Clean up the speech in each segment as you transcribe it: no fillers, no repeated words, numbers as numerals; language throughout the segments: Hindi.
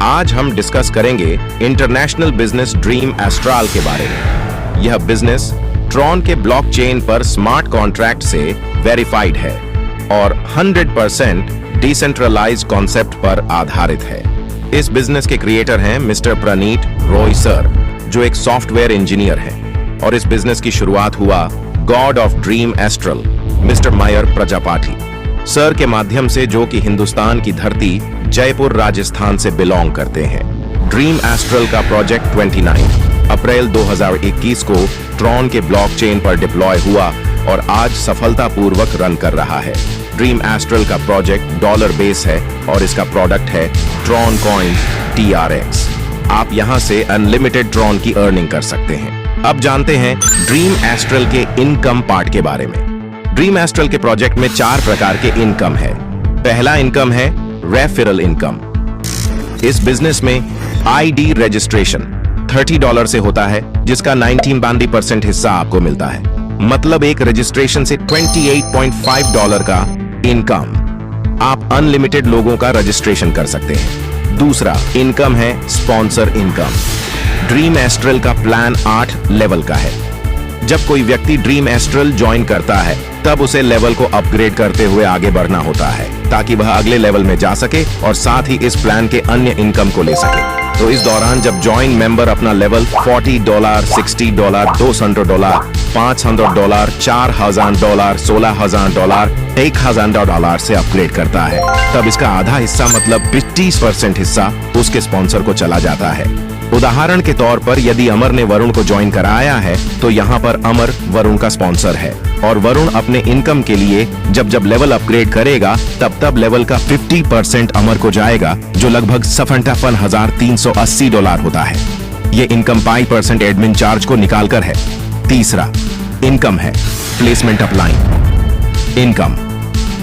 आज हम डिस्कस करेंगे इंटरनेशनल बिजनेस ड्रीम एस्ट्रल के बारे में। यह बिजनेस ट्रॉन के ब्लॉकचेन पर स्मार्ट कॉन्ट्रैक्ट से वेरीफाइड है और 100% डिसेंट्रलाइज्ड कॉन्सेप्ट पर आधारित है। इस बिजनेस के क्रिएटर हैं मिस्टर प्रणीत रॉय सर, जो एक सॉफ्टवेयर इंजीनियर हैं, और इस बिजनेस की शुरुआत हुआ god of dream astral mister Mayur Prajapati sir के माध्यम से, जो कि हिंदुस्तान की धरती जयपुर राजस्थान से बिलोंग करते हैं। ड्रीम एस्ट्रल का प्रोजेक्ट 29 अप्रैल 2021 को ट्रॉन के ब्लॉकचेन पर डिप्लॉय हुआ और आज सफलतापूर्वक रन कर रहा है। ड्रीम एस्ट्रल का प्रोजेक्ट डॉलर बेस है और इसका प्रोडक्ट है ट्रॉन कॉइन TRX। आप यहां से अनलिमिटेड ट्रॉन की अर्निंग कर सकते हैं। अब जानते हैं ड्रीम एस्ट्रल के इनकम पार्ट के बारे में। ड्रीम एस्ट्रल के प्रोजेक्ट में 4 प्रकार के इनकम है। पहला इनकम है रेफरल इनकम। इस बिजनेस में ID रजिस्ट्रेशन $30 से होता है, जिसका 19% हिस्सा आपको मिलता है। मतलब एक रजिस्ट्रेशन से $28.5 का इनकम। आप अनलिमिटेड लोगों का रजिस्ट्रेशन कर सकते हैं। दूसरा इनकम है स्पॉन्सर इनकम। ड्रीम एस्ट्रल का प्लान 8 लेवल का है। जब कोई व्यक्ति ड्रीम एस्ट्रल ज्वाइन करता है, तब उसे लेवल को अपग्रेड करते हुए आगे बढ़ना होता है, ताकि वह अगले लेवल में जा सके और साथ ही इस प्लान के अन्य इनकम को ले सके। तो इस दौरान जब ज्वाइन मेंबर अपना लेवल $40, $60, $200, $500, $4000, $16000, $1000 से अपग्रेड करता है, तब इसका आधा हिस्सा मतलब 20% हिस्सा उसके स्पॉन्सर को चला जाता है। उदाहरण के तौर पर यदि अमर ने वरुण को ज्वाइन कराया है, तो यहाँ पर अमर वरुण का स्पॉन्सर है और वरुण अपने इनकम के लिए जब जब लेवल अपग्रेड करेगा, तब लेवल का 50% अमर को जाएगा, जो लगभग $57,380 होता है। ये इनकम 5% एडमिन चार्ज को निकालकर है। तीसरा इनकम है प्लेसमेंट अपलाइन इनकम।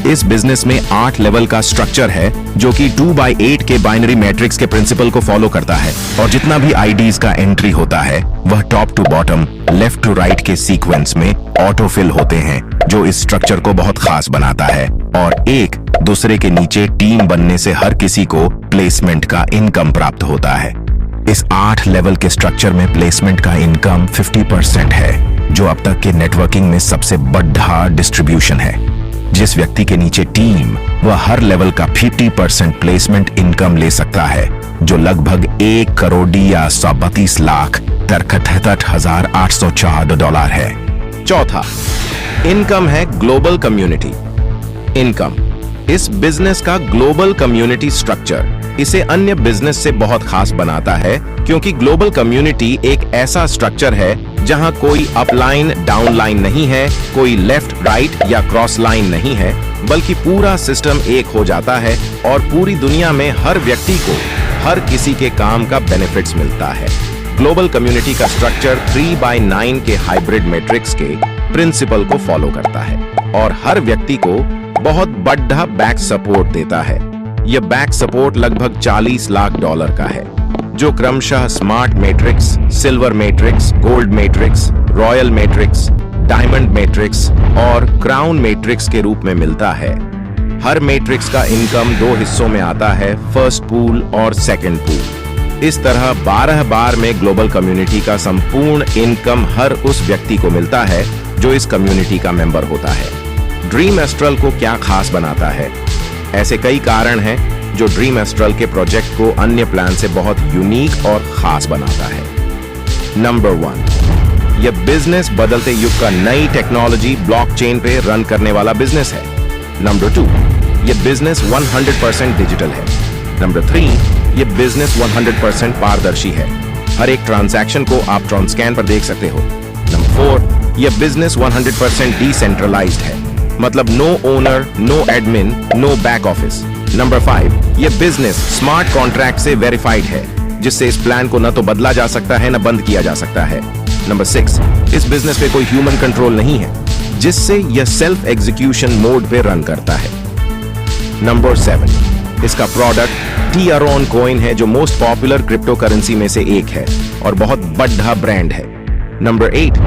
इस बिजनेस में 8 लेवल का स्ट्रक्चर है, जो कि 2/8 के बाइनरी मैट्रिक्स के प्रिंसिपल को फॉलो करता है, और जितना भी IDs का एंट्री होता है वह top to bottom, left to right के सीक्वेंस में ऑटोफिल होते हैं, जो इस स्ट्रक्चर को बहुत खास बनाता है। और एक दूसरे के नीचे टीम बनने से हर किसी को प्लेसमेंट का इनकम प्राप्त होता है। इस 8 लेवल के स्ट्रक्चर में प्लेसमेंट का इनकम 50% है, जो अब तक के नेटवर्किंग में सबसे बड़ा डिस्ट्रीब्यूशन है। जिस व्यक्ति के नीचे टीम, वह हर लेवल का 50% प्लेसमेंट इनकम ले सकता है, जो लगभग 1 करोड़ या 132,73,804 है। चौथा इनकम है ग्लोबल कम्युनिटी इनकम। इस बिजनेस का ग्लोबल कम्युनिटी स्ट्रक्चर इसे अन्य बिजनेस से बहुत खास बनाता है, क्योंकि ग्लोबल कम्युनिटी एक ऐसा स्ट्रक्चर है जहां कोई अपलाइन डाउनलाइन नहीं है, कोई लेफ्ट राइट या क्रॉस लाइन नहीं है, बल्कि पूरा सिस्टम एक हो जाता है और पूरी दुनिया में हर व्यक्ति को हर किसी के काम का बेनिफिट्स मिलता है। ग्लोबल कम्युनिटी का स्ट्रक्चर 3/9 के हाइब्रिड मैट्रिक्स के प्रिंसिपल को फॉलो करता है और हर व्यक्ति को बहुत बड़ा बैक सपोर्ट देता है। यह बैक सपोर्ट लगभग $40 लाख का है, जो क्रमशः smart matrix, silver matrix, gold matrix, royal matrix, diamond matrix और क्राउन मैट्रिक्स के रूप में मिलता है। हर मैट्रिक्स का इनकम 2 हिस्सों में आता है, फर्स्ट पूल और सेकंड पूल। इस तरह 12 बार में ग्लोबल कम्युनिटी का संपूर्ण इनकम हर उस व्यक्ति को मिलता है जो इस कम्युनिटी का मेंबर होता है। ड्रीम एस्ट्रल को क्या खास बनाता है? ऐसे कई कारण हैं जो ड्रीम एस्ट्रल के प्रोजेक्ट को अन्य प्लान से बहुत यूनिक और खास बनाता है। नंबर 1, यह बिजनेस बदलते युग का नई टेक्नोलॉजी ब्लॉकचेन पे रन करने वाला बिजनेस है। नंबर 2, यह बिजनेस 100% डिजिटल है। नंबर 3, यह बिजनेस 100% पारदर्शी है। हर एक ट्रांजैक्शन को आप ट्रांसकैन पर देख सकते हो। नंबर 4, यह बिजनेस 100% डिसेंट्रलाइज्ड है, मतलब no owner, no admin, no back office. Number 5, यह बिजनेस स्मार्ट कॉन्ट्रैक्ट से वेरीफाइड है, जिससे इस प्लान को न तो बदला जा सकता है न बंद किया जा सकता है। नंबर 6, इस बिजनेस पे कोई ह्यूमन कंट्रोल नहीं है, जिससे यह सेल्फ एग्जीक्यूशन मोड पे रन करता है। नंबर 7, इसका प्रोडक्ट ट्रॉन कॉइन है, जो मोस्ट पॉपुलर क्रिप्टो करेंसी में से एक है और बहुत बड़ा ब्रांड है। नंबर 8,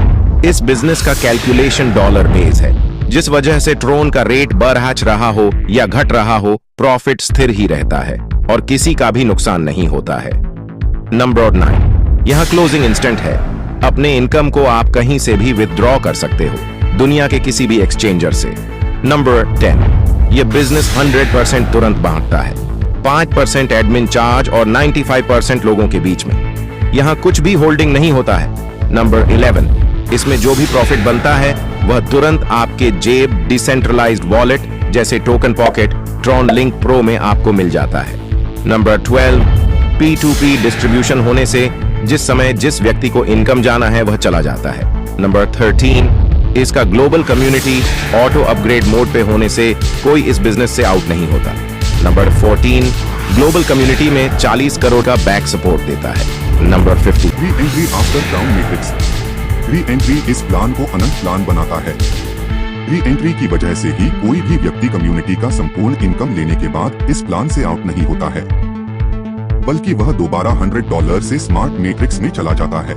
इस बिजनेस का कैलकुलेशन डॉलर बेस है, जिस वजह से ट्रोन का रेट बढ़ रहा हो या घट रहा हो, प्रॉफिट स्थिर ही रहता है और किसी का भी नुकसान नहीं होता है। नंबर 9, यहाँ क्लोजिंग इंस्टेंट है। अपने इनकम को आप कहीं से भी विथड्रॉ कर सकते हो, दुनिया के किसी भी एक्सचेंजर से। नंबर 10, यह बिजनेस 100% तुरंत बांटता है, 5% एडमिन चार्ज और 95% लोगों के बीच में। यहाँ कुछ भी होल्डिंग नहीं होता है। नंबर 11, इसमें जो भी प्रॉफिट बनता है वह तुरंत आपके जेब डिसेंट्रलाइज्ड वॉलेट जैसे token pocket, Tron link pro में आपको मिल जाता है। नंबर 12, P2P डिस्ट्रीब्यूशन होने से जिस समय जिस व्यक्ति को इनकम जाना है वह चला जाता है। नंबर 13, इसका global community auto upgrade mode पे होने से कोई इस बिजनेस से आउट नहीं होता। नंबर 14, ग्लोबल कम्युनिटी में 40 करोड़ का बैक सपोर्ट देता है। Number 15, re-entry after crown matrix. Re-entry इस प्लान को अनंत प्लान बनाता है। री-एंट्री की वजह से ही कोई भी व्यक्ति कम्युनिटी का संपूर्ण इनकम लेने के बाद इस प्लान से आउट नहीं होता है, बल्कि वह दोबारा $100 से स्मार्ट मैट्रिक्स में चला जाता है।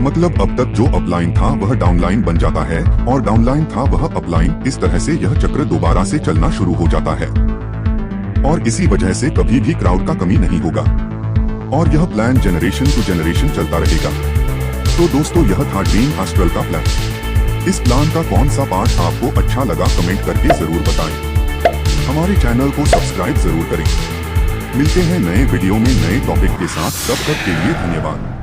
मतलब अब तक जो अपलाइन था वह डाउनलाइन बन जाता है और डाउनलाइन था वह अपलाइन। इस तरह से यह चक्र दोबारा से चलना शुरू हो जाता है और इसी वजह से कभी भी क्राउड का कमी नहीं होगा और यह प्लान जनरेशन टू जनरेशन चलता रहेगा। तो दोस्तों, यह था ड्रीम एस्ट्रल का प्लान। इस प्लान का कौन सा पार्ट आपको अच्छा लगा कमेंट करके जरूर बताएं। हमारे चैनल को सब्सक्राइब जरूर करें। मिलते हैं नए वीडियो में नए टॉपिक के साथ। तब तक के लिए धन्यवाद।